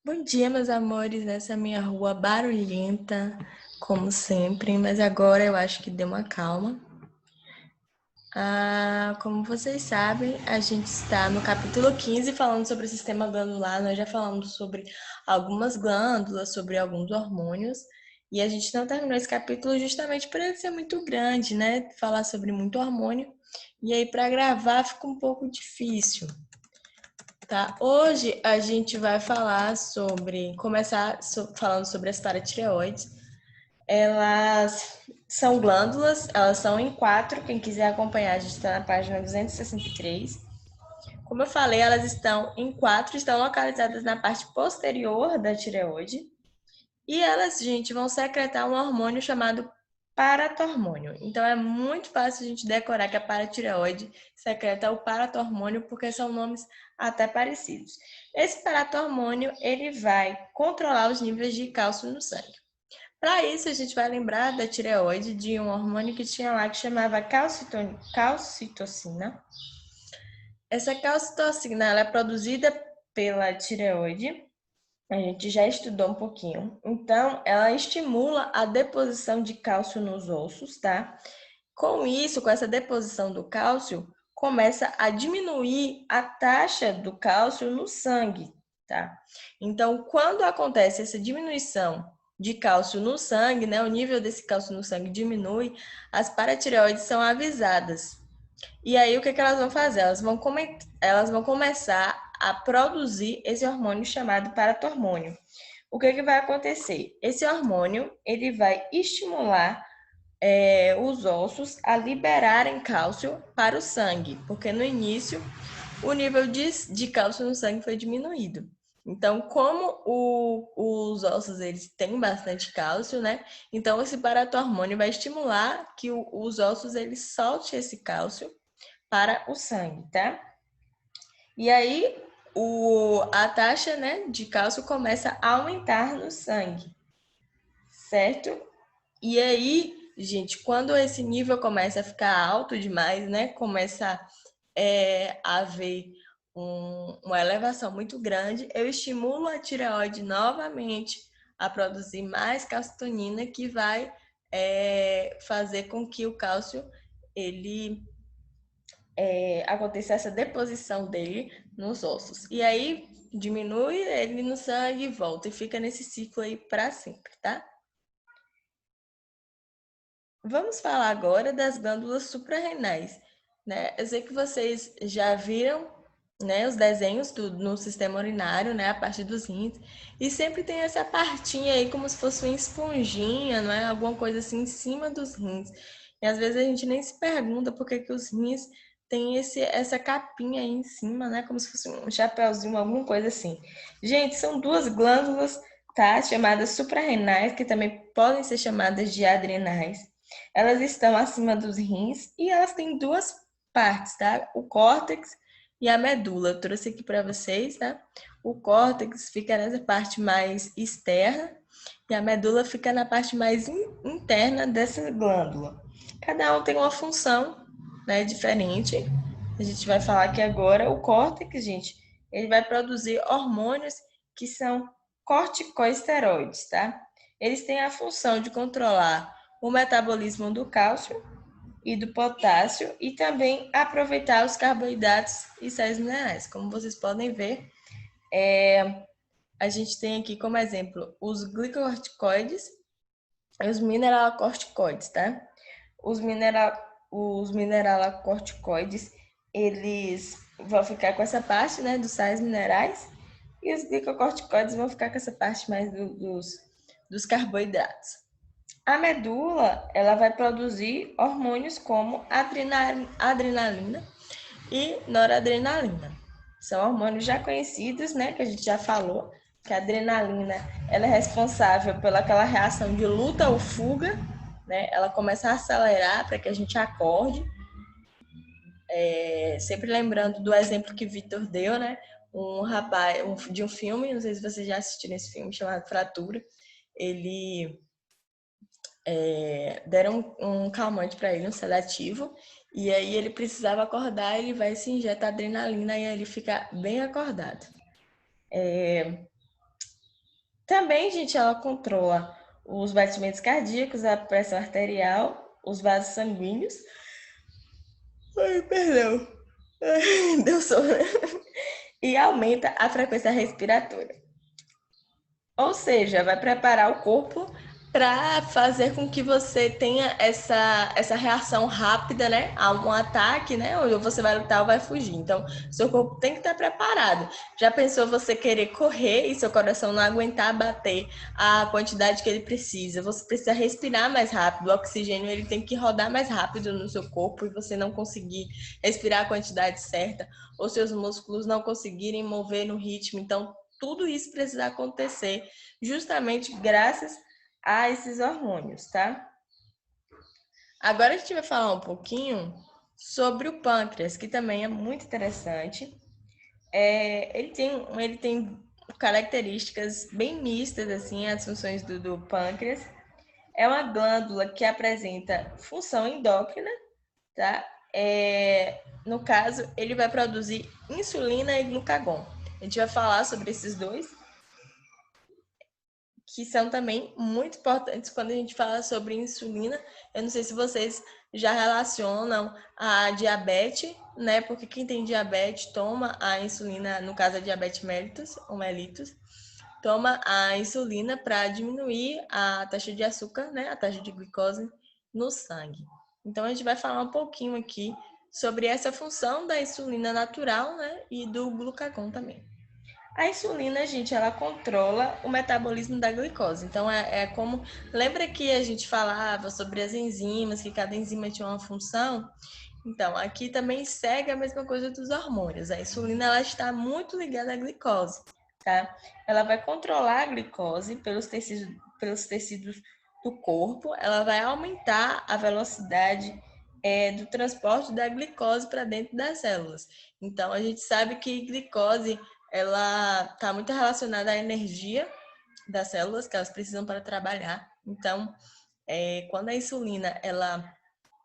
Bom dia, meus amores, nessa minha rua barulhenta, como sempre, mas agora eu acho que deu uma calma. Como vocês sabem, a gente está no capítulo 15 falando sobre o sistema glandular. Nós já falamos sobre algumas glândulas, sobre alguns hormônios, e a gente não terminou esse capítulo justamente por ele ser muito grande, né? Falar sobre muito hormônio, e aí para gravar fica um pouco difícil. Tá, hoje a gente vai falar falando sobre as paratireoides. Elas são glândulas, elas são em quatro. Quem quiser acompanhar, a gente está na página 263. Como eu falei, elas estão em quatro, estão localizadas na parte posterior da tireoide. E elas, gente, vão secretar um hormônio chamado paratormônio. Então é muito fácil a gente decorar que a paratireoide secreta o paratormônio, porque são nomes até parecidos. Esse paratormônio, ele vai controlar os níveis de cálcio no sangue. Para isso, a gente vai lembrar da tireoide de um hormônio que tinha lá que chamava calcitocina. Essa calcitocina ela é produzida pela tireoide. A gente já estudou um pouquinho. Então, ela estimula a deposição de cálcio nos ossos, tá? Com isso, com essa deposição do cálcio, começa a diminuir a taxa do cálcio no sangue, tá? Então, quando acontece essa diminuição de cálcio no sangue, né, o nível desse cálcio no sangue diminui, as paratireoides são avisadas. E aí, o que elas vão fazer? Elas vão começar a produzir esse hormônio chamado paratormônio. O que vai acontecer? Esse hormônio ele vai estimular os ossos a liberarem cálcio para o sangue, porque no início o nível de cálcio no sangue foi diminuído. Então, como os ossos eles têm bastante cálcio, né? Então, esse paratormônio vai estimular que os ossos eles soltem esse cálcio para o sangue, tá? E aí a taxa, né, de cálcio começa a aumentar no sangue, certo? E aí, gente, quando esse nível começa a ficar alto demais, né, começa a haver uma elevação muito grande, eu estimulo a tireoide novamente a produzir mais calcitonina, que vai fazer com que o cálcio ele aconteça essa deposição dele nos ossos. E aí diminui ele no sangue e volta, e fica nesse ciclo aí para sempre, tá? Vamos falar agora das glândulas suprarrenais, né? Eu sei que vocês já viram, né, os desenhos no sistema urinário, né, a parte dos rins, e sempre tem essa partinha aí como se fosse uma esponjinha, não é? Alguma coisa assim em cima dos rins. E às vezes a gente nem se pergunta por que os rins têm essa capinha aí em cima, né, como se fosse um chapéuzinho, alguma coisa assim. Gente, são duas glândulas, tá, chamadas suprarrenais, que também podem ser chamadas de adrenais. Elas estão acima dos rins e elas têm duas partes, tá? O córtex e a medula. Eu trouxe aqui para vocês, tá? O córtex fica nessa parte mais externa e a medula fica na parte mais interna dessa glândula. Cada um tem uma função, né, diferente. A gente vai falar aqui agora. O córtex, gente, ele vai produzir hormônios que são corticosteroides, tá? Eles têm a função de controlar o metabolismo do cálcio e do potássio e também aproveitar os carboidratos e sais minerais. Como vocês podem ver, a gente tem aqui como exemplo os glicocorticoides e os mineralocorticoides, tá? Os, mineral, os mineralocorticoides, eles vão ficar com essa parte, né, dos sais minerais, e os glicocorticoides vão ficar com essa parte mais dos carboidratos. A medula, ela vai produzir hormônios como adrenalina e noradrenalina. São hormônios já conhecidos, né, que a gente já falou, que a adrenalina, ela é responsável pela aquela reação de luta ou fuga, né? Ela começa a acelerar para que a gente acorde. Sempre lembrando do exemplo que Vitor deu, né? Um rapaz de um filme, não sei se vocês já assistiram esse filme, chamado Fratura. Ele deram um calmante para ele, um sedativo, e aí ele precisava acordar, ele vai se injetar adrenalina e aí ele fica bem acordado. Também, gente, ela controla os batimentos cardíacos, a pressão arterial, os vasos sanguíneos. Ai, perdão. Ai, deu sono. E aumenta a frequência respiratória. Ou seja, vai preparar o corpo para fazer com que você tenha essa reação rápida, né, a um ataque, né, ou você vai lutar ou vai fugir. Então, seu corpo tem que estar preparado. Já pensou você querer correr e seu coração não aguentar bater a quantidade que ele precisa? Você precisa respirar mais rápido. O oxigênio ele tem que rodar mais rápido no seu corpo e você não conseguir respirar a quantidade certa, ou seus músculos não conseguirem mover no ritmo. Então, tudo isso precisa acontecer justamente graças a esses hormônios, tá? Agora a gente vai falar um pouquinho sobre o pâncreas, que também é muito interessante. Ele tem características bem mistas, assim, as funções do pâncreas. É uma glândula que apresenta função endócrina, tá? No caso, ele vai produzir insulina e glucagon. A gente vai falar sobre esses dois, que são também muito importantes quando a gente fala sobre insulina. Eu não sei se vocês já relacionam a diabetes, né? Porque quem tem diabetes toma a insulina, no caso a diabetes mellitus ou mellitus, toma a insulina para diminuir a taxa de açúcar, né? A taxa de glicose no sangue. Então a gente vai falar um pouquinho aqui sobre essa função da insulina natural, né? E do glucagon também. A insulina, gente, ela controla o metabolismo da glicose. Então, é como. Lembra que a gente falava sobre as enzimas, que cada enzima tinha uma função? Então, aqui também segue a mesma coisa dos hormônios. A insulina, ela está muito ligada à glicose, tá? Ela vai controlar a glicose pelos tecidos do corpo, ela vai aumentar a velocidade do transporte da glicose para dentro das células. Então, a gente sabe que glicose ela está muito relacionada à energia das células que elas precisam para trabalhar. Então, quando a insulina ela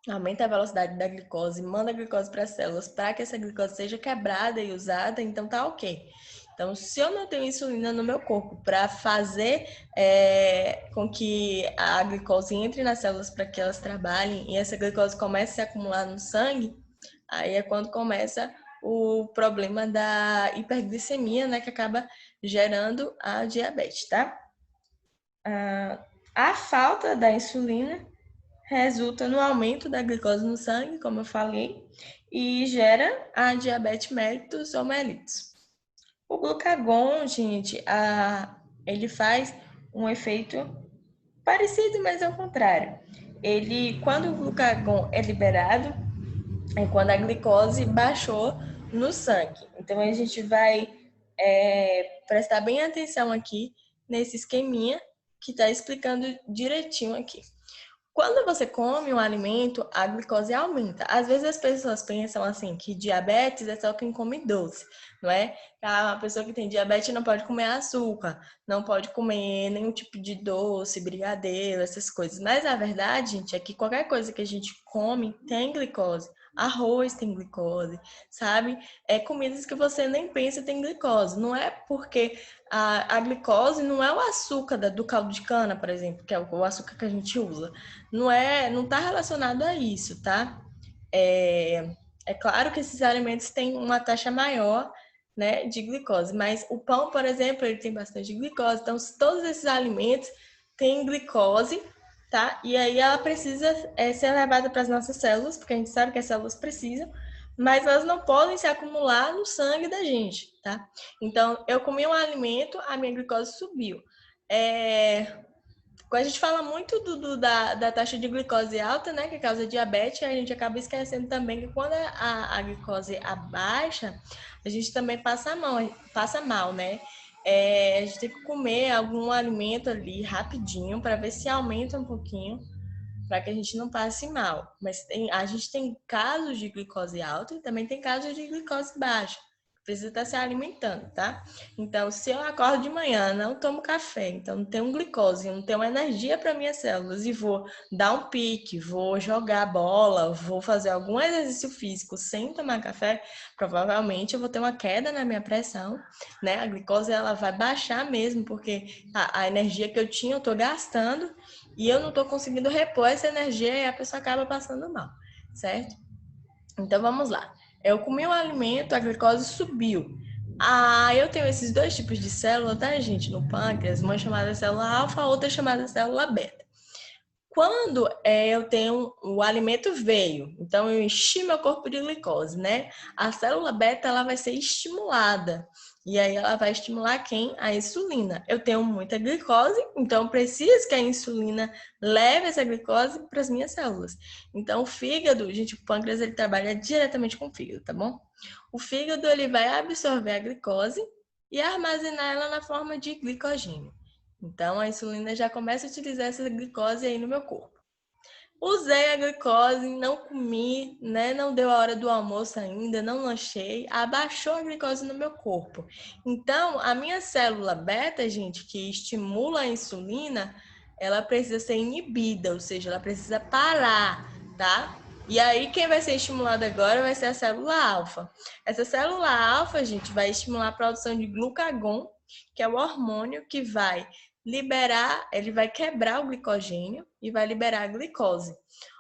aumenta a velocidade da glicose, manda a glicose para as células para que essa glicose seja quebrada e usada, então tá ok. Então, se eu não tenho insulina no meu corpo para fazer com que a glicose entre nas células para que elas trabalhem e essa glicose comece a se acumular no sangue, aí é quando começa o problema da hiperglicemia, né, que acaba gerando a diabetes, tá? A falta da insulina resulta no aumento da glicose no sangue, como eu falei, e gera a diabetes mellitus ou mellitus. O glucagon, gente, ele faz um efeito parecido, mas ao contrário. Quando o glucagon é liberado, é quando a glicose baixou no sangue. Então a gente vai prestar bem atenção aqui nesse esqueminha que está explicando direitinho aqui. Quando você come um alimento, a glicose aumenta. Às vezes as pessoas pensam assim que diabetes é só quem come doce, não é? A pessoa que tem diabetes não pode comer açúcar, não pode comer nenhum tipo de doce, brigadeiro, essas coisas. Mas a verdade, gente, é que qualquer coisa que a gente come tem glicose. Arroz tem glicose, sabe? Comidas que você nem pensa tem glicose. Não é porque a glicose não é o açúcar do caldo de cana, por exemplo, que é o açúcar que a gente usa. Não está relacionado a isso, tá? É claro que esses alimentos têm uma taxa maior, né, de glicose, mas o pão, por exemplo, ele tem bastante glicose. Então, todos esses alimentos têm glicose, tá? E aí ela precisa ser levada para as nossas células, porque a gente sabe que as células precisam, mas elas não podem se acumular no sangue da gente, tá? Então, eu comi um alimento, a minha glicose subiu. A gente fala muito da taxa de glicose alta, né, que causa diabetes, e a gente acaba esquecendo também que quando a glicose abaixa, a gente também passa mal, né? A gente tem que comer algum alimento ali rapidinho para ver se aumenta um pouquinho, para que a gente não passe mal. Mas a gente tem casos de glicose alta e também tem casos de glicose baixa. precisa estar se alimentando, tá? Então, se eu acordo de manhã, não tomo café, então não tenho glicose, não tenho energia para minhas células e vou dar um pique, vou jogar bola, vou fazer algum exercício físico sem tomar café, provavelmente eu vou ter uma queda na minha pressão, né? A glicose ela vai baixar mesmo, porque a energia que eu tinha eu tô gastando e eu não tô conseguindo repor essa energia e a pessoa acaba passando mal, certo? Então vamos lá. Eu comi um alimento, a glicose subiu. Eu tenho esses dois tipos de célula, tá, gente? No pâncreas, uma chamada célula alfa, outra chamada célula beta. Quando eu tenho o alimento veio, então eu enchi meu corpo de glicose, né? A célula beta ela vai ser estimulada. E aí ela vai estimular quem? A insulina. Eu tenho muita glicose, então preciso que a insulina leve essa glicose para as minhas células. Então o fígado, gente, o pâncreas ele trabalha diretamente com o fígado, tá bom? O fígado ele vai absorver a glicose e armazenar ela na forma de glicogênio. Então, a insulina já começa a utilizar essa glicose aí no meu corpo. Usei a glicose, não comi, né? Não deu a hora do almoço ainda, não lanchei, abaixou a glicose no meu corpo. Então, a minha célula beta, gente, que estimula a insulina, ela precisa ser inibida, ou seja, ela precisa parar, tá? E aí, quem vai ser estimulado agora vai ser a célula alfa. Essa célula alfa, gente, vai estimular a produção de glucagon, que é o hormônio que vai liberar, ele vai quebrar o glicogênio e vai liberar a glicose.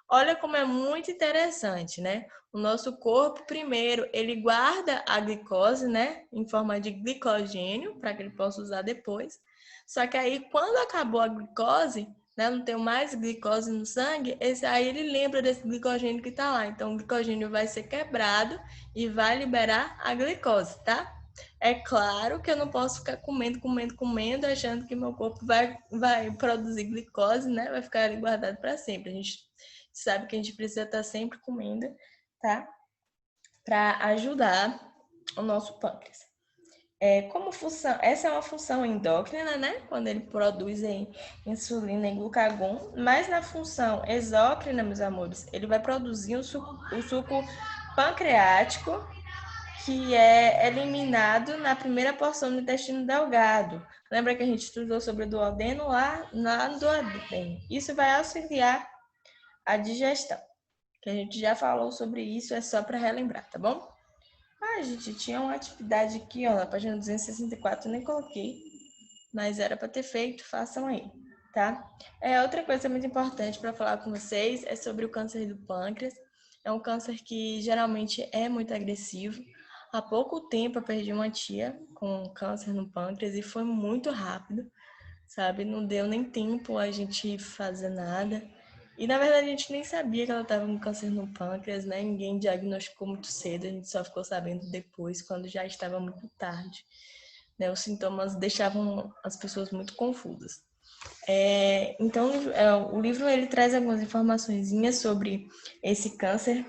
Olha como é muito interessante, né? O nosso corpo, primeiro, ele guarda a glicose, né, em forma de glicogênio, para que ele possa usar depois. Só que aí, quando acabou a glicose, né, não tem mais glicose no sangue, aí ele lembra desse glicogênio que está lá. Então, o glicogênio vai ser quebrado e vai liberar a glicose, tá? É claro que eu não posso ficar comendo, achando que meu corpo vai produzir glicose, né? Vai ficar ali guardado para sempre. A gente sabe que a gente precisa estar sempre comendo, tá? Para ajudar o nosso pâncreas. Como função, essa é uma função endócrina, né? Quando ele produz insulina e glucagon, mas na função exócrina, meus amores, ele vai produzir o suco pancreático, que é eliminado na primeira porção do intestino delgado. Lembra que a gente estudou sobre o duodeno lá no duodeno? Isso vai auxiliar a digestão, que a gente já falou sobre isso, é só para relembrar, tá bom? Gente, tinha uma atividade aqui, ó, na página 264, eu nem coloquei, mas era para ter feito, façam aí, tá? Outra coisa muito importante para falar com vocês é sobre o câncer do pâncreas. É um câncer que geralmente é muito agressivo. Há pouco tempo eu perdi uma tia com câncer no pâncreas e foi muito rápido, sabe? Não deu nem tempo a gente fazer nada. E na verdade a gente nem sabia que ela estava com câncer no pâncreas, né? Ninguém diagnosticou muito cedo, a gente só ficou sabendo depois, quando já estava muito tarde. Né? Os sintomas deixavam as pessoas muito confusas. Então, o livro ele traz algumas informações sobre esse câncer,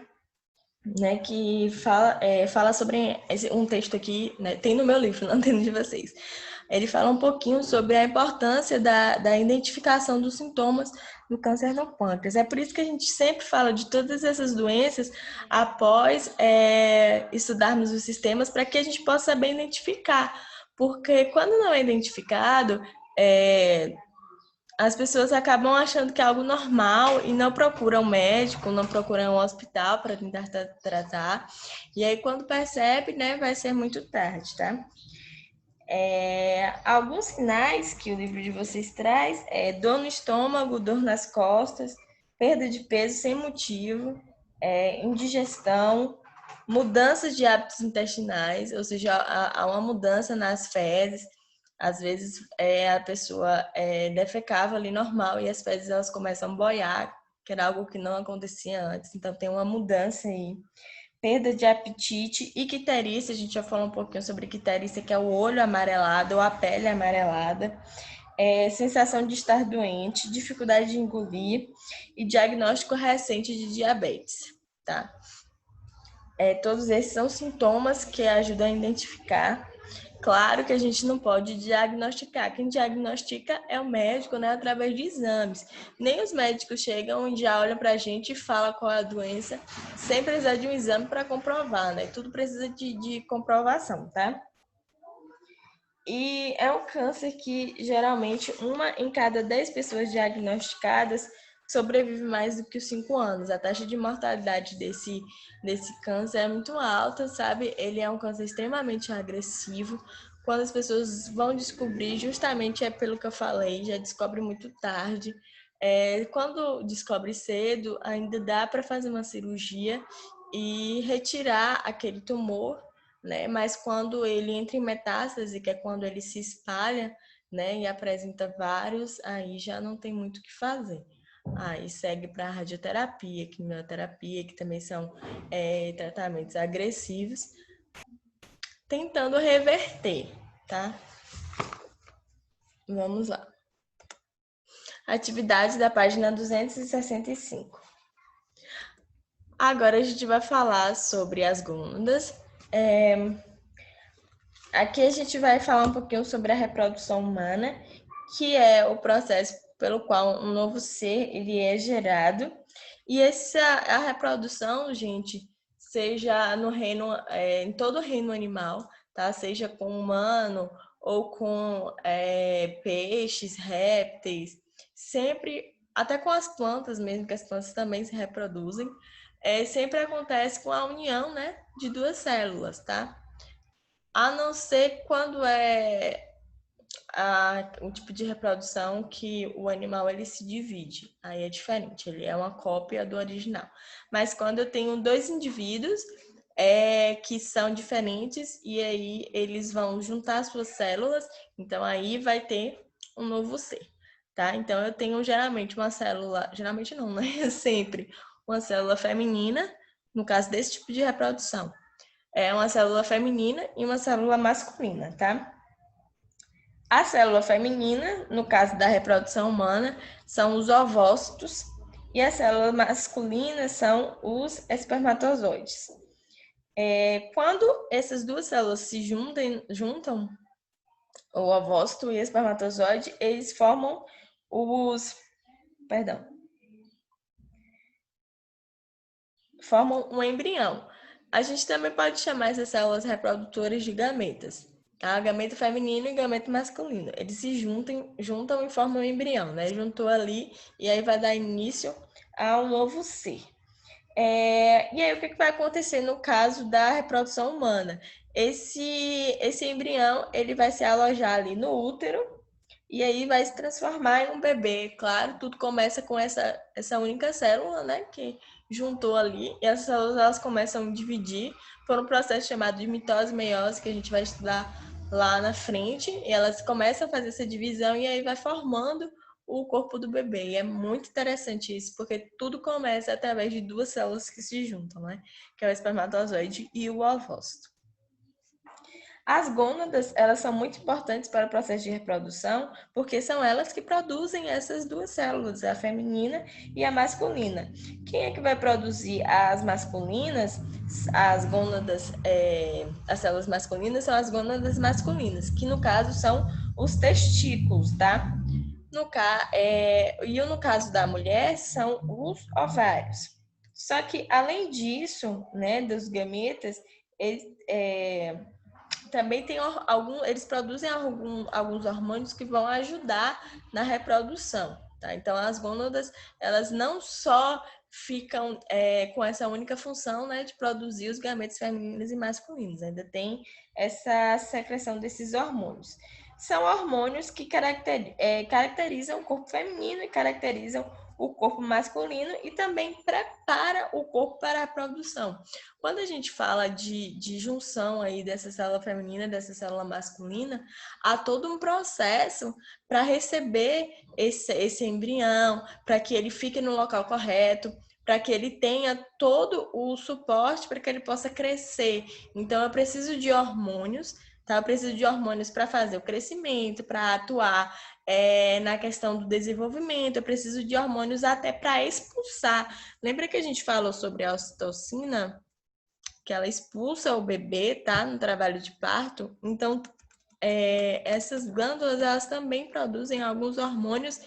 né, que fala sobre um texto aqui, né, tem no meu livro, não tem no de vocês. Ele fala um pouquinho sobre a importância da identificação dos sintomas do câncer no pâncreas. É por isso que a gente sempre fala de todas essas doenças após estudarmos os sistemas, para que a gente possa saber identificar. Porque quando não é identificado, as pessoas acabam achando que é algo normal e não procuram um médico, não procuram um hospital para tentar tratar. E aí, quando percebe, né, vai ser muito tarde, tá? Alguns sinais que o livro de vocês traz é dor no estômago, dor nas costas, perda de peso sem motivo, indigestão, mudanças de hábitos intestinais, ou seja, há uma mudança nas fezes. Às vezes a pessoa defecava ali normal e as fezes elas começam a boiar, que era algo que não acontecia antes. Então tem uma mudança aí. Perda de apetite, icterícia, a gente já falou um pouquinho sobre icterícia, que é o olho amarelado ou a pele amarelada. Sensação de estar doente, dificuldade de engolir e diagnóstico recente de diabetes, tá? Todos esses são sintomas que ajudam a identificar Claro que a gente não pode diagnosticar. Quem diagnostica é o médico, né, através de exames. Nem os médicos chegam e já olham para a gente e falam qual é a doença, sem precisar de um exame para comprovar, né? Tudo precisa de comprovação, tá? E é um câncer que geralmente 1 em cada 10 pessoas diagnosticadas sobrevive mais do que os 5 anos. A taxa de mortalidade desse câncer é muito alta, sabe? Ele é um câncer extremamente agressivo. Quando as pessoas vão descobrir, justamente é pelo que eu falei, já descobre muito tarde. Quando descobre cedo, ainda dá para fazer uma cirurgia e retirar aquele tumor, né? Mas quando ele entra em metástase, que é quando ele se espalha, né, e apresenta vários, aí já não tem muito o que fazer. Aí segue para a radioterapia, quimioterapia, que também são tratamentos agressivos, tentando reverter, tá? Vamos lá. Atividade da página 265. Agora a gente vai falar sobre as gônadas. Aqui a gente vai falar um pouquinho sobre a reprodução humana, que é o processo pelo qual um novo ser ele é gerado. E a reprodução, gente, seja no reino, em todo o reino animal, tá? Seja com humano ou com peixes, répteis, sempre, até com as plantas mesmo, que as plantas também se reproduzem, sempre acontece com a união, né, de duas células, tá? A não ser quando é um tipo de reprodução que o animal ele se divide. Aí é diferente, ele é uma cópia do original. Mas quando eu tenho 2 indivíduos que são diferentes e aí eles vão juntar suas células, então aí vai ter um novo ser, tá? Então eu tenho geralmente uma célula, geralmente não, né? Sempre uma célula feminina, no caso desse tipo de reprodução. É uma célula feminina e uma célula masculina, tá? A célula feminina, no caso da reprodução humana, são os ovócitos e a célula masculina são os espermatozoides. Quando essas duas células se juntam, o ovócito e o espermatozoide, eles formam perdão, formam um embrião. A gente também pode chamar essas células reprodutoras de gametas, tá? Gameta feminino e gameta masculino. Eles se juntam e formam um embrião, né? Juntou ali e aí vai dar início a um novo ser. E aí o que vai acontecer no caso da reprodução humana? Esse embrião ele vai se alojar ali no útero e aí vai se transformar em um bebê. Claro, tudo começa com essa única célula, né? Que juntou ali e as células elas começam a dividir por um processo chamado de mitose e meiose que a gente vai estudar lá na frente. E elas começam a fazer essa divisão e aí vai formando o corpo do bebê. E é muito interessante isso, porque tudo começa através de duas células que se juntam, né? Que é o espermatozoide e o ovócito. As gônadas, elas são muito importantes para o processo de reprodução, porque são elas que produzem essas duas células, a feminina e a masculina. Quem é que vai produzir as masculinas? As gônadas, as células masculinas são as gônadas masculinas, que no caso são os testículos, tá? E no caso da mulher, são os ovários. Só que, além disso, né, dos gametas, eles, também tem eles produzem alguns hormônios que vão ajudar na reprodução, tá? Então as gônadas, elas não só ficam com essa única função, né, de produzir os gametas femininos e masculinos, ainda tem essa secreção desses hormônios. São hormônios que caracterizam o corpo feminino e caracterizam o corpo masculino e também prepara o corpo para a reprodução. Quando a gente fala de junção aí dessa célula feminina, dessa célula masculina, há todo um processo para receber esse embrião, para que ele fique no local correto, para que ele tenha todo o suporte para que ele possa crescer. Então, eu preciso de hormônios, tá? Eu preciso de hormônios para fazer o crescimento, para atuar na questão do desenvolvimento, eu preciso de hormônios até para expulsar. Lembra que a gente falou sobre a ocitocina? Que ela expulsa o bebê, tá? No trabalho de parto. Então, essas glândulas, elas também produzem alguns hormônios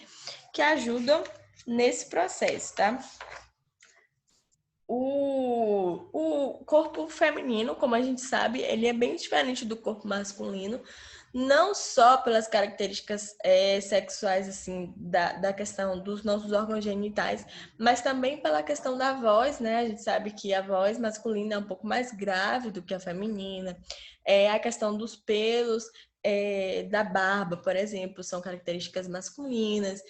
que ajudam nesse processo, tá? O corpo feminino, como a gente sabe, ele é bem diferente do corpo masculino, não só pelas características sexuais, assim, da questão dos nossos órgãos genitais, mas também pela questão da voz, né? A gente sabe que a voz masculina é um pouco mais grave do que a feminina. A questão dos pelos, da barba, por exemplo, são características masculinas.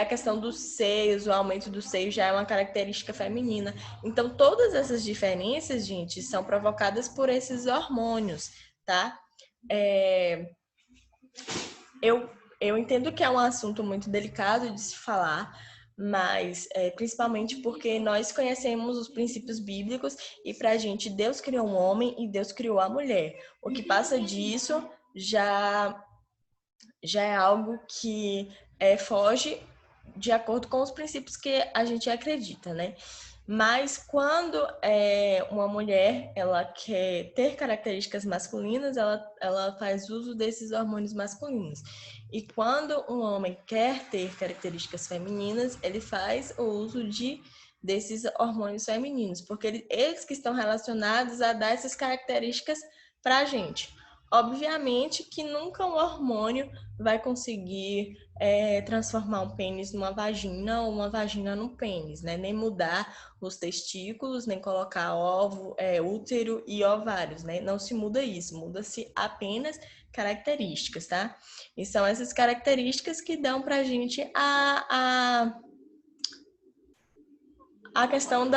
A questão dos seios, o aumento dos seios já é uma característica feminina. Então, todas essas diferenças, gente, são provocadas por esses hormônios, tá? Eu entendo que é um assunto muito delicado de se falar, mas principalmente porque nós conhecemos os princípios bíblicos e para a gente Deus criou um homem e Deus criou a mulher. O que passa disso já é algo que foge de acordo com os princípios que a gente acredita, né? Mas quando uma mulher ela quer ter características masculinas, ela faz uso desses hormônios masculinos. E quando um homem quer ter características femininas, ele faz o uso desses hormônios femininos, porque eles que estão relacionados a dar essas características para a gente. Obviamente que nunca um hormônio vai conseguir transformar um pênis numa vagina ou uma vagina num pênis, né? Nem mudar os testículos, nem colocar útero e ovários, né? Não se muda isso, muda-se apenas características, tá? E são essas características que dão pra gente a questão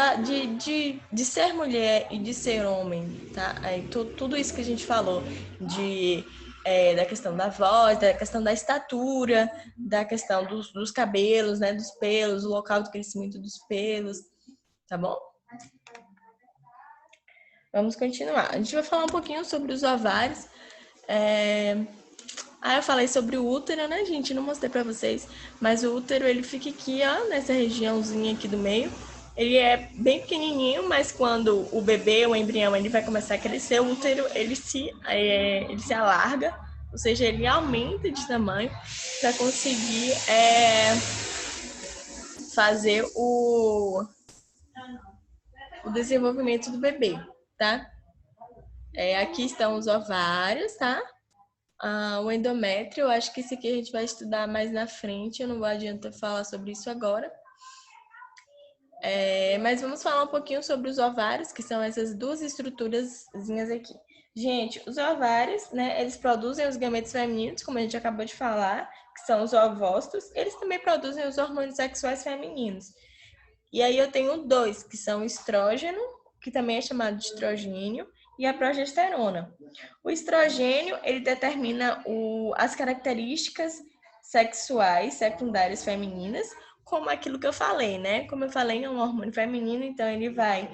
de ser mulher e de ser homem, tá? Aí, tudo isso que a gente falou da questão da voz, da questão da estatura, da questão dos cabelos, né? Dos pelos, o local de crescimento dos pelos, tá bom? Vamos continuar. A gente vai falar um pouquinho sobre os ovários. Eu falei sobre o útero, né, gente? Não mostrei pra vocês, mas o útero, ele fica aqui, ó, nessa regiãozinha aqui do meio. Ele é bem pequenininho, mas quando o bebê, o embrião, ele vai começar a crescer, o útero, ele se alarga, ou seja, ele aumenta de tamanho para conseguir fazer o desenvolvimento do bebê, tá? Aqui estão os ovários, tá? O endométrio, eu acho que isso aqui a gente vai estudar mais na frente, eu não vou adiantar falar sobre isso agora. Mas vamos falar um pouquinho sobre os ovários, que são essas duas estruturazinhas aqui. Gente, os ovários, né, eles produzem os gametos femininos, como a gente acabou de falar, que são os ovócitos. Eles também produzem os hormônios sexuais femininos. E aí eu tenho dois, que são o estrógeno, que também é chamado de estrogênio, e a progesterona. O estrogênio, ele determina as características sexuais secundárias femininas, como aquilo que eu falei, né? Como eu falei, é um hormônio feminino, então ele vai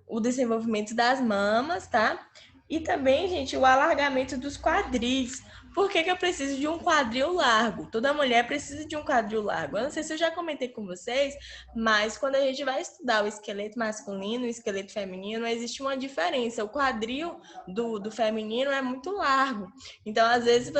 o desenvolvimento das mamas, tá? E também, gente, o alargamento dos quadris. Por que eu preciso de um quadril largo? Toda mulher precisa de um quadril largo. Eu não sei se eu já comentei com vocês, mas quando a gente vai estudar o esqueleto masculino e o esqueleto feminino, existe uma diferença. O quadril do feminino é muito largo. Então, às vezes,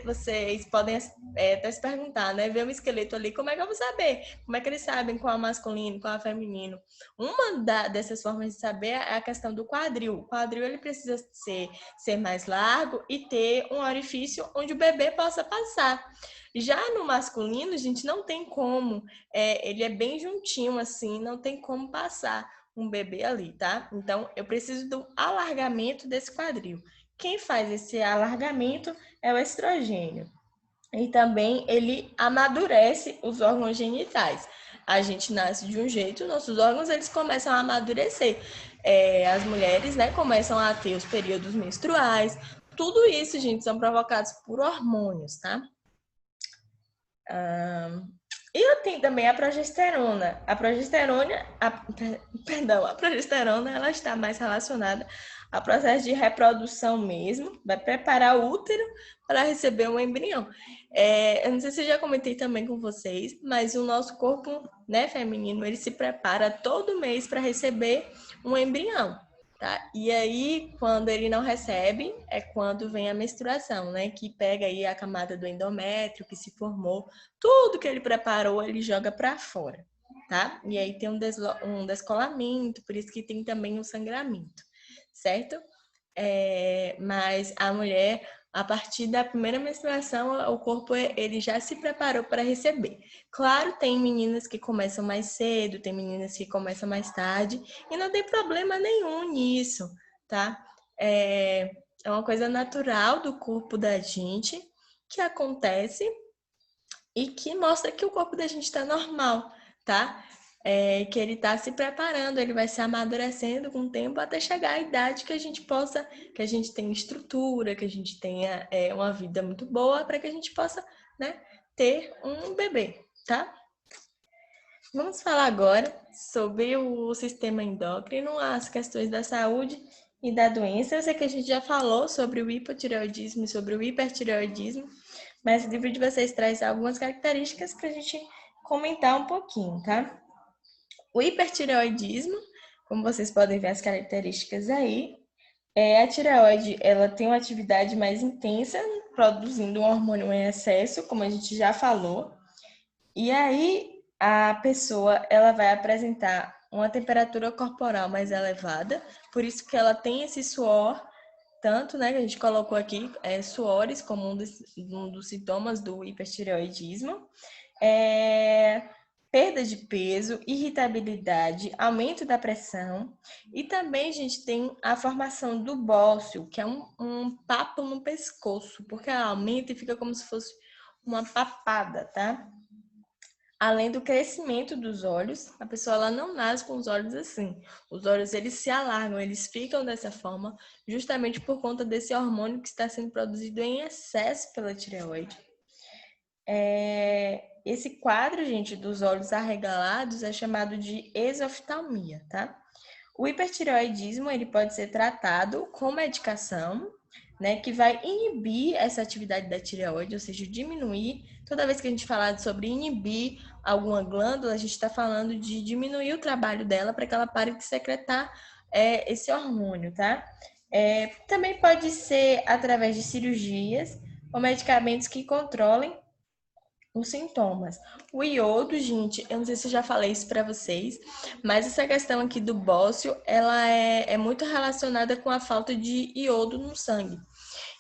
vocês podem até se perguntar, né? Ver um esqueleto ali, como é que eu vou saber? Como é que eles sabem qual é masculino, qual é feminino? Uma dessas formas de saber é a questão do quadril. O quadril, ele precisa ser mais largo e ter um orifício onde o bebê possa passar. Já no masculino, a gente não tem como, ele é bem juntinho assim, não tem como passar um bebê ali, tá? Então, eu preciso do alargamento desse quadril. Quem faz esse alargamento é o estrogênio. E também ele amadurece os órgãos genitais. A gente nasce de um jeito, nossos órgãos eles começam a amadurecer. As mulheres, né, começam a ter os períodos menstruais. Tudo isso, gente, são provocados por hormônios, tá? E eu tenho também a progesterona. A progesterona, ela está mais relacionada ao processo de reprodução mesmo, vai preparar o útero para receber um embrião. Eu não sei se eu já comentei também com vocês, mas o nosso corpo, né, feminino, ele se prepara todo mês para receber um embrião. tá? E aí, quando ele não recebe, é quando vem a menstruação, né? Que pega aí a camada do endométrio que se formou, tudo que ele preparou, ele joga para fora, tá? E aí tem um descolamento, por isso que tem também o sangramento, certo? Mas a mulher, a partir da primeira menstruação, o corpo ele já se preparou para receber. Claro, tem meninas que começam mais cedo, tem meninas que começam mais tarde, e não tem problema nenhum nisso, tá? É uma coisa natural do corpo da gente que acontece e que mostra que o corpo da gente está normal, tá? Que ele está se preparando, ele vai se amadurecendo com o tempo até chegar à idade que a gente possa, que a gente tenha estrutura, que a gente tenha uma vida muito boa para que a gente possa, né, ter um bebê, tá? Vamos falar agora sobre o sistema endócrino, as questões da saúde e da doença. Eu sei que a gente já falou sobre o hipotireoidismo e sobre o hipertireoidismo, mas o livro de vocês traz algumas características para a gente comentar um pouquinho, tá? O hipertireoidismo, como vocês podem ver as características aí, a tireoide ela tem uma atividade mais intensa, produzindo um hormônio em excesso, como a gente já falou. E aí a pessoa ela vai apresentar uma temperatura corporal mais elevada, por isso que ela tem esse suor, tanto, né, que a gente colocou aqui, suores como um dos sintomas do hipertireoidismo. Perda de peso, irritabilidade, aumento da pressão e também a gente tem a formação do bócio, que é um papo no pescoço, porque ela aumenta e fica como se fosse uma papada, tá? Além do crescimento dos olhos, a pessoa ela não nasce com os olhos assim. Os olhos eles se alargam, eles ficam dessa forma, justamente por conta desse hormônio que está sendo produzido em excesso pela tireoide. Esse quadro, gente, dos olhos arregalados é chamado de exoftalmia, tá? O hipertireoidismo ele pode ser tratado com medicação, né, que vai inibir essa atividade da tireoide, ou seja, diminuir. Toda vez que a gente falar sobre inibir alguma glândula, a gente está falando de diminuir o trabalho dela para que ela pare de secretar esse hormônio, tá? Também pode ser através de cirurgias ou medicamentos que controlem os sintomas. O iodo, gente, eu não sei se eu já falei isso para vocês, mas essa questão aqui do bócio, ela é muito relacionada com a falta de iodo no sangue.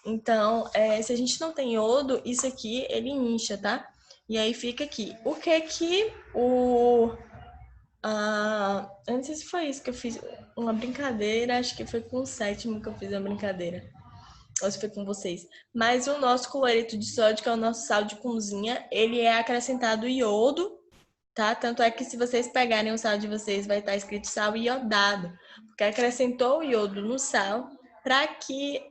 Então, se a gente não tem iodo, isso aqui, ele incha, tá? E aí fica aqui. O que que eu não sei se foi isso que eu fiz uma brincadeira, acho que foi com o sétimo que eu fiz a brincadeira ou se foi com vocês. Mas o nosso cloreto de sódio, que é o nosso sal de cozinha, ele é acrescentado iodo, tá? Tanto é que se vocês pegarem o sal de vocês, vai estar escrito sal iodado, porque acrescentou o iodo no sal para que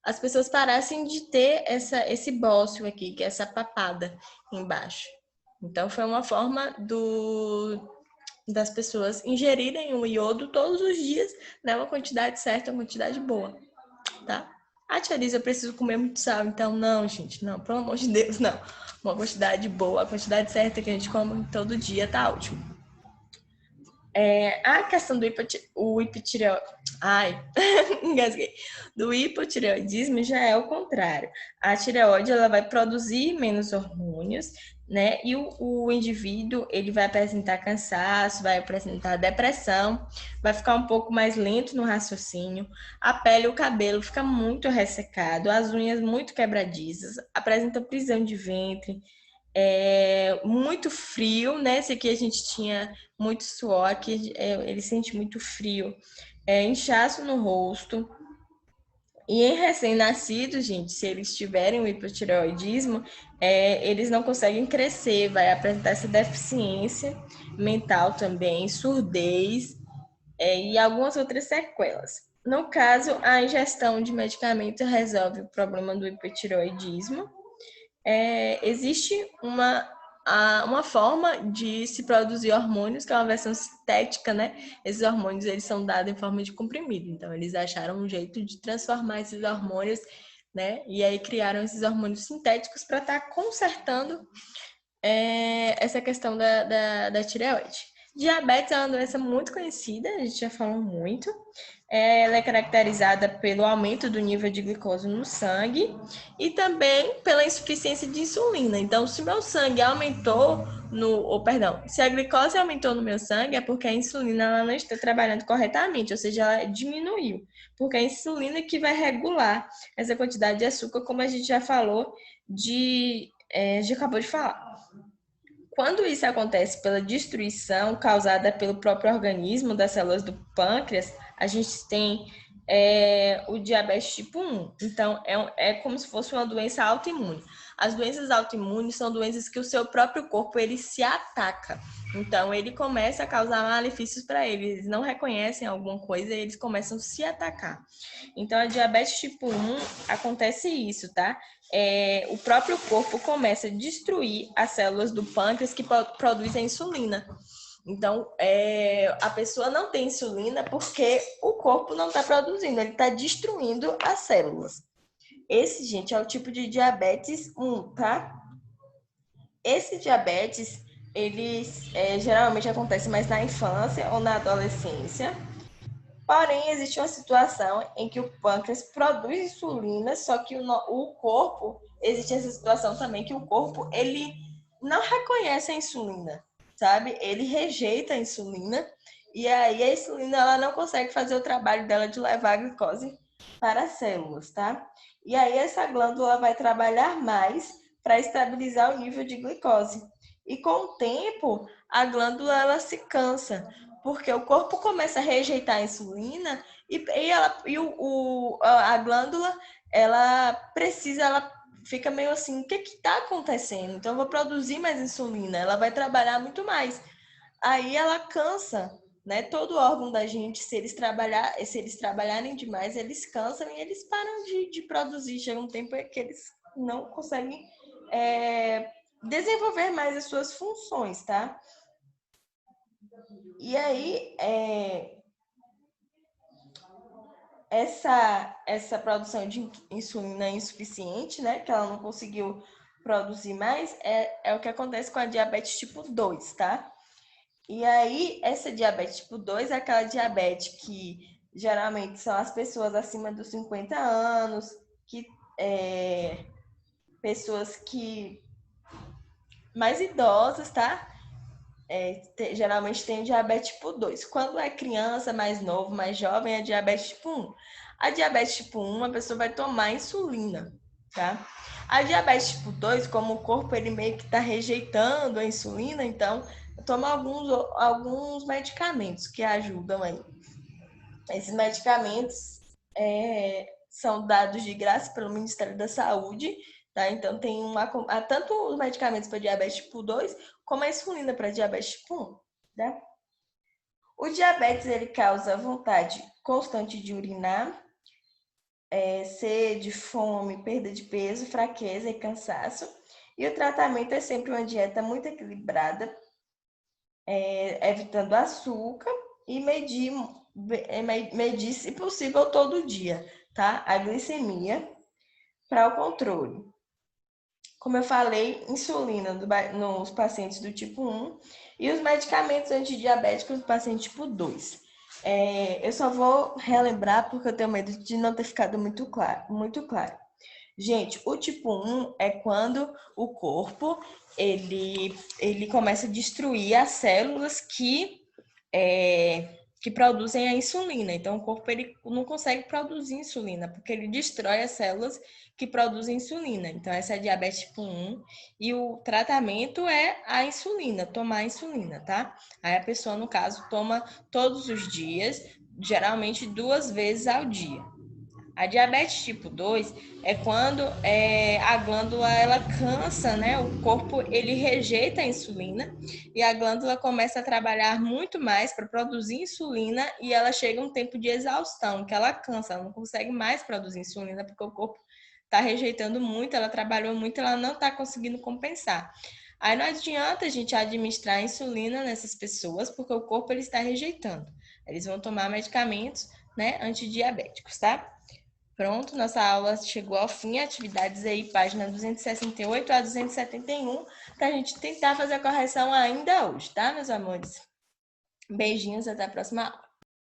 as pessoas parassem de ter esse bócio aqui, que é essa papada embaixo. Então, foi uma forma das pessoas ingerirem o iodo todos os dias, né? Uma quantidade certa, uma quantidade boa, tá? Ah, tia Liz, eu preciso comer muito sal. Então, não, gente, não, pelo amor de Deus, não. Uma quantidade boa, a quantidade certa que a gente come todo dia tá ótimo. A questão do ai, engasguei. Do hipotireoidismo já é o contrário. A tireoide ela vai produzir menos hormônios, né? E o indivíduo ele vai apresentar cansaço, vai apresentar depressão, vai ficar um pouco mais lento no raciocínio, a pele e o cabelo fica muito ressecado, as unhas muito quebradiças, apresenta prisão de ventre, muito frio, né? Esse aqui a gente tinha muito suor, aqui ele sente muito frio, inchaço no rosto. E em recém-nascidos, gente, se eles tiverem o hipotireoidismo, eles não conseguem crescer, vai apresentar essa deficiência mental também, surdez, e algumas outras sequelas. No caso, a ingestão de medicamento resolve o problema do hipotireoidismo. Existe uma forma de se produzir hormônios, que é uma versão sintética, né? Esses hormônios eles são dados em forma de comprimido. Então, eles acharam um jeito de transformar esses hormônios, né? E aí criaram esses hormônios sintéticos para estar consertando essa questão da tireoide. Diabetes é uma doença muito conhecida, a gente já falou muito. Ela é caracterizada pelo aumento do nível de glicose no sangue e também pela insuficiência de insulina. Então, se meu sangue aumentou perdão, se a glicose aumentou no meu sangue é porque a insulina ela não está trabalhando corretamente, ou seja, ela diminuiu, porque é a insulina que vai regular essa quantidade de açúcar, como a gente já falou, já acabou de falar. Quando isso acontece pela destruição causada pelo próprio organismo das células do pâncreas, a gente tem o diabetes tipo 1. Então, é como se fosse uma doença autoimune. As doenças autoimunes são doenças que o seu próprio corpo ele se ataca. Então, ele começa a causar malefícios para ele. Eles não reconhecem alguma coisa e eles começam a se atacar. Então, a diabetes tipo 1 acontece isso, tá? O próprio corpo começa a destruir as células do pâncreas que produzem a insulina. Então, a pessoa não tem insulina porque o corpo não está produzindo, ele está destruindo as células. Esse, gente, é o tipo de diabetes 1, tá? Esse diabetes, ele geralmente acontece mais na infância ou na adolescência. Porém, existe uma situação em que o pâncreas produz insulina, só que o corpo, existe essa situação também que o corpo, ele não reconhece a insulina, sabe? Ele rejeita a insulina e aí a insulina ela não consegue fazer o trabalho dela de levar a glicose para as células, tá? E aí essa glândula vai trabalhar mais para estabilizar o nível de glicose. E com o tempo, a glândula ela se cansa, porque o corpo começa a rejeitar a insulina a glândula ela fica meio assim, o que está acontecendo? Então eu vou produzir mais insulina, ela vai trabalhar muito mais. Aí ela cansa, né? Todo órgão da gente, se eles trabalharem demais, eles cansam e eles param de produzir. Chega um tempo que eles não conseguem desenvolver mais as suas funções, tá? E aí, essa produção de insulina insuficiente, né, que ela não conseguiu produzir mais, é o que acontece com a diabetes tipo 2, tá? E aí, essa diabetes tipo 2 é aquela diabetes que geralmente são as pessoas acima dos 50 anos, que pessoas que mais idosas, tá? Geralmente tem diabetes tipo 2. Quando é criança, mais novo, mais jovem, é diabetes tipo 1. A diabetes tipo 1, a pessoa vai tomar insulina, tá? A diabetes tipo 2, como o corpo ele meio que está rejeitando a insulina, então toma alguns medicamentos que ajudam aí. Esses medicamentos são dados de graça pelo Ministério da Saúde, tá? Então tem tanto os medicamentos para diabetes tipo 2, como a insulina para diabetes tipo 1, né? O diabetes ele causa vontade constante de urinar, sede, fome, perda de peso, fraqueza e cansaço. E o tratamento é sempre uma dieta muito equilibrada, evitando açúcar e medir, se possível, todo dia, tá? A glicemia para o controle. Como eu falei, insulina nos pacientes do tipo 1 e os medicamentos antidiabéticos no paciente tipo 2. Eu só vou relembrar porque eu tenho medo de não ter ficado muito claro. Muito claro. Gente, o tipo 1 é quando o corpo ele começa a destruir as células que produzem a insulina. Então, o corpo ele não consegue produzir insulina, porque ele destrói as células que produzem insulina. Então, essa é a diabetes tipo 1. E o tratamento é a insulina, tomar a insulina, tá? Aí a pessoa, no caso, toma todos os dias, geralmente 2 vezes ao dia. A diabetes tipo 2 é quando a glândula ela cansa, né? O corpo ele rejeita a insulina e a glândula começa a trabalhar muito mais para produzir insulina e ela chega a um tempo de exaustão, que ela cansa, ela não consegue mais produzir insulina porque o corpo está rejeitando muito, ela trabalhou muito, ela não está conseguindo compensar. Aí não adianta a gente administrar insulina nessas pessoas porque o corpo ele está rejeitando. Eles vão tomar medicamentos, né, antidiabéticos, tá? Pronto, nossa aula chegou ao fim. Atividades aí, página 268 a 271, para a gente tentar fazer a correção ainda hoje, tá, meus amores? Beijinhos, até a próxima aula.